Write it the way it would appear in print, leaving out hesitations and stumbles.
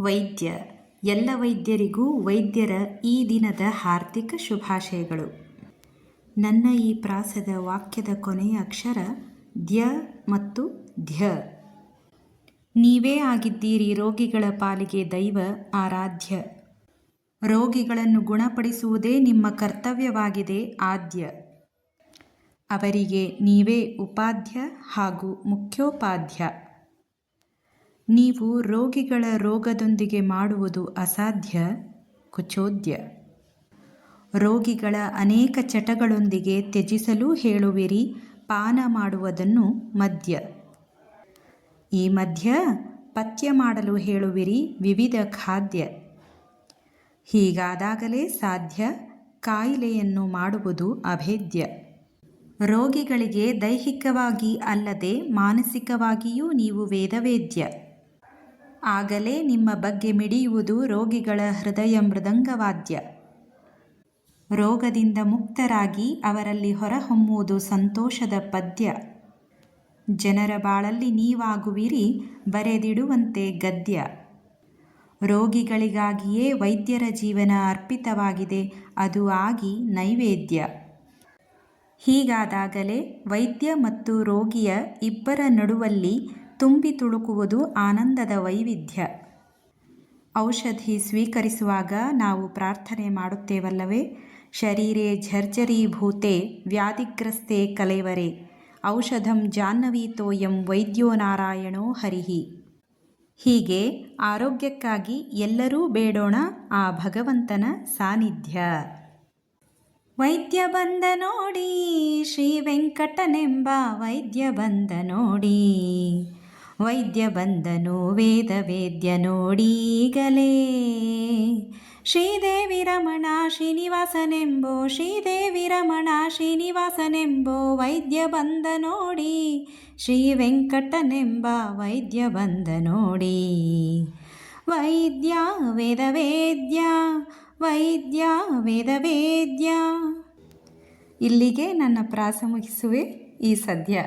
ವೈದ್ಯ. ಎಲ್ಲ ವೈದ್ಯರಿಗೂ ವೈದ್ಯರ ಈ ದಿನದ ಹಾರ್ದಿಕ ಶುಭಾಶಯಗಳು. ನನ್ನ ಈ ಪ್ರಾಸದ ವಾಕ್ಯದ ಕೊನೆಯ ಅಕ್ಷರ ದ್ಯ ಮತ್ತು ಧ್ಯ. ನೀವೇ ಆಗಿದ್ದೀರಿ ರೋಗಿಗಳ ಪಾಲಿಗೆ ದೈವ ಆರಾಧ್ಯ. ರೋಗಿಗಳನ್ನು ಗುಣಪಡಿಸುವುದೇ ನಿಮ್ಮ ಕರ್ತವ್ಯವಾಗಿದೆ ಆದ್ಯ. ಅವರಿಗೆ ನೀವೇ ಉಪಾಧ್ಯ ಹಾಗೂ ಮುಖ್ಯೋಪಾಧ್ಯ. ನೀವು ರೋಗಿಗಳ ರೋಗದೊಂದಿಗೆ ಮಾಡುವುದು ಅಸಾಧ್ಯ ಕುಚೋದ್ಯ. ರೋಗಿಗಳ ಅನೇಕ ಚಟಗಳೊಂದಿಗೆ ತ್ಯಜಿಸಲು ಹೇಳುವಿರಿ ಪಾನ ಮಾಡುವುದನ್ನು ಮದ್ಯ. ಈ ಮಧ್ಯ ಪಥ್ಯ ಮಾಡಲು ಹೇಳುವಿರಿ ವಿವಿಧ ಖಾದ್ಯ. ಹೀಗಾದಾಗಲೇ ಸಾಧ್ಯ ಕಾಯಿಲೆಯನ್ನು ಮಾಡುವುದು ಅಭೇದ್ಯ. ರೋಗಿಗಳಿಗೆ ದೈಹಿಕವಾಗಿ ಅಲ್ಲದೆ ಮಾನಸಿಕವಾಗಿಯೂ ನೀವು ವೇದವೇದ್ಯ. ಆಗಲೇ ನಿಮ್ಮ ಬಗ್ಗೆ ಮಿಡಿಯುವುದು ರೋಗಿಗಳ ಹೃದಯ ಮೃದಂಗವಾದ್ಯ. ರೋಗದಿಂದ ಮುಕ್ತರಾಗಿ ಅವರಲ್ಲಿ ಹೊರಹೊಮ್ಮುವುದು ಸಂತೋಷದ ಪದ್ಯ. ಜನರ ಬಾಳಲ್ಲಿ ನೀವಾಗುವಿರಿ ಬರೆದಿಡುವಂತೆ ಗದ್ಯ. ರೋಗಿಗಳಿಗಾಗಿಯೇ ವೈದ್ಯರ ಜೀವನ ಅರ್ಪಿತವಾಗಿದೆ, ಅದು ಆಗಿ ನೈವೇದ್ಯ. ಹೀಗಾದಾಗಲೇ ವೈದ್ಯ ಮತ್ತು ರೋಗಿಯ ಇಬ್ಬರ ನಡುವಲ್ಲಿ ತುಂಬಿ ತುಳುಕುವುದು ಆನಂದದ ವೈವಿಧ್ಯ. ಔಷಧಿ ಸ್ವೀಕರಿಸುವಾಗ ನಾವು ಪ್ರಾರ್ಥನೆ ಮಾಡುತ್ತೇವಲ್ಲವೇ, ಶರೀರೇ ಝರ್ಜರೀಭೂತೆ ವ್ಯಾಧಿಗ್ರಸ್ತೆ ಕಲೇವರೆ ಔಷಧಂ ಜಾಹ್ನವೀತೋಯಂ ವೈದ್ಯೋ ನಾರಾಯಣೋ ಹರಿಹಿ. ಹೀಗೆ ಆರೋಗ್ಯಕ್ಕಾಗಿ ಎಲ್ಲರೂ ಬೇಡೋಣ ಆ ಭಗವಂತನ ಸಾನ್ನಿಧ್ಯ. ವೈದ್ಯ ಬಂದ ನೋಡಿ ಶ್ರೀ ವೆಂಕಟನೆಂಬ ವೈದ್ಯ ಬಂದ ನೋಡಿ. ವೈದ್ಯ ಬಂದನು ವೇದ ವೇದ್ಯ ನೋಡೀಗಲೇ. ಶ್ರೀದೇವಿ ರಮಣ ಶ್ರೀನಿವಾಸನೆಂಬೋ ಶ್ರೀದೇವಿ ರಮಣ ಶ್ರೀನಿವಾಸನೆಂಬೋ ವೈದ್ಯ ಬಂದ ನೋಡಿ. ಶ್ರೀ ವೆಂಕಟನೆಂಬ ವೈದ್ಯ ಬಂದ ನೋಡಿ. ವೈದ್ಯ ವೇದ ವೇದ್ಯ ವೈದ್ಯ ವೇದ ವೇದ್ಯ. ಇಲ್ಲಿಗೆ ನನ್ನ ಪ್ರಾಸ ಮುಗಿಸುವೆ ಈ ಸದ್ಯ.